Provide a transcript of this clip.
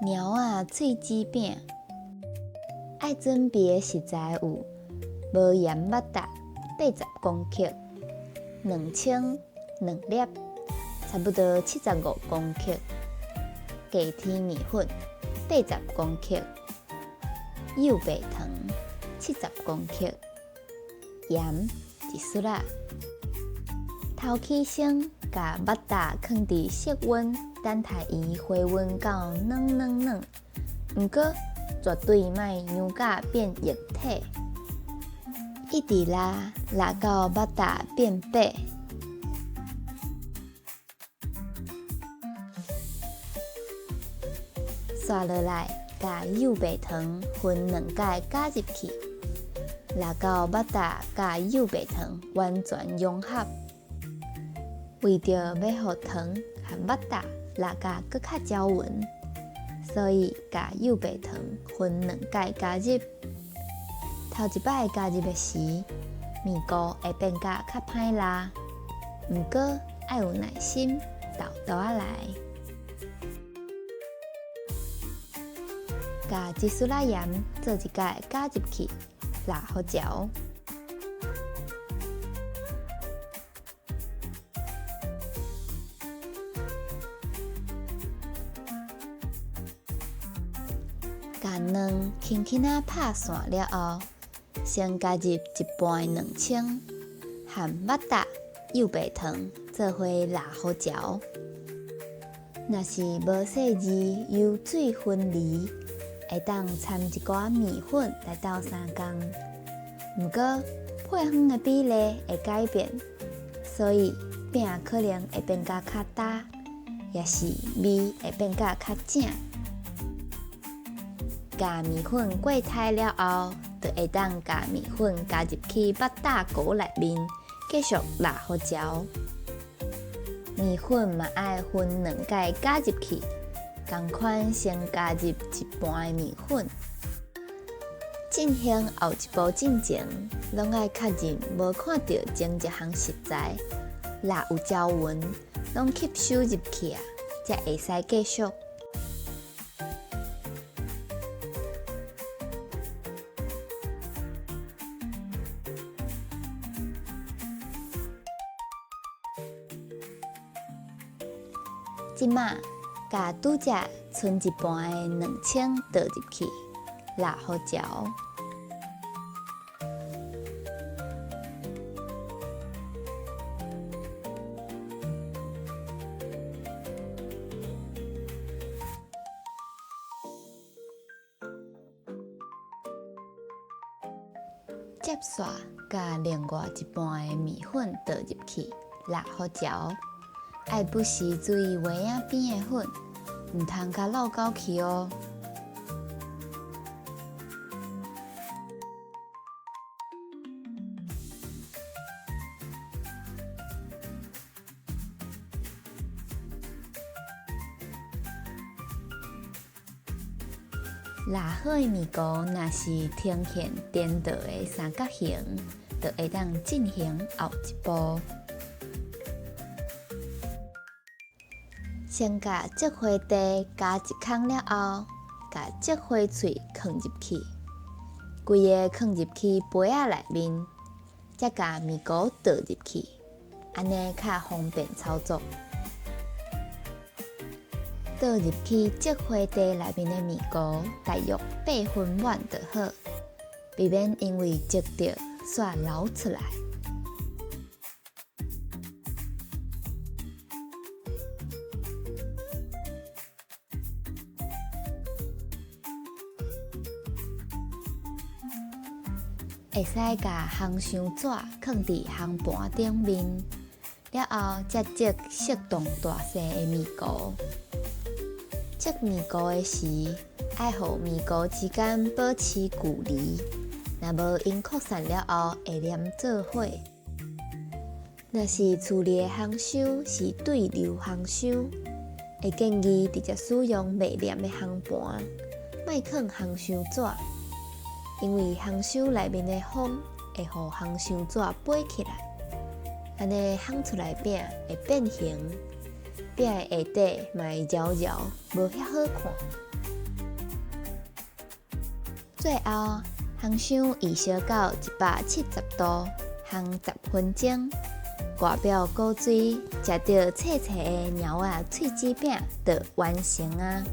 猫仔脆子饼，爱准备的食材有无盐肉达80公克、两青2粒，差不多75公克；鸡天米粉80公克，幼白糖70公克，盐1匙仔。头起先，把肉达放伫室温，等待伊回温到软。毋过绝对莫让甲变液体，一直拉到肉达变白。刷落来，把幼白糖分2解加入去，拉到肉达甲幼白糖完全融合。为着要互糖和肉达拉甲搁较焦匀，所以把幼白糖分2解加入。头一摆加入的时，面糊会变甲较歹拉，毋过爱有耐心，豆豆仔来。把1匙仔盐做一解加入去，拉好嚼。把卵轻轻拍散了后，先加入一半的两青和肉达、幼白糖做伙拉好嚼。若是无细腻又水分离，会当掺一寡面粉来斗相共。毋过配方的比例会改变，所以饼可能会变甲较焦，也是味会变甲较正。把面粉过筛了后，就会当把面粉加入去肉达糊内面，继续拉好嚼。面粉嘛爱分2解加入去，同款先加入一半的面粉。进行后一步进前，拢爱确认无看到前一项食材拉有焦匀，拢吸收入去啊，才会使继续。即马，把拄则剩一半的两青倒入去，拉好嚼。接续，把另外一半的面粉倒入去，拉好嚼。爱不时注意碗仔边的粉，毋通甲漏到去哦。拉好的面糊，若是呈现颠倒的三角形，就会当进行后一步。先把竹花地加一空了后，把竹花脆放入去，规个放入去杯仔内面，再把面糊倒入去，安尼较方便操作。倒入去竹花地内面的面糊，大约8分满就好，避免因为积着煞流出来。会使把烘箱纸放伫烘盘顶面，了后再折适当大细的面糊。折面糊的时，爱互面糊之间保持距离，若无因扩散了后会黏做伙。若是处理的烘箱是对流烘箱，会建议直接使用袂黏的烘盘，莫放烘箱纸。因为烘箱内面的风会互烘箱纸飞起来，安尼烘出来饼会变形，饼的下底嘛会绕绕，无遐好看。最后，烘箱预烧到170度，烘10分钟。外表过水，食到脆脆的猫仔脆纸饼就完成啊！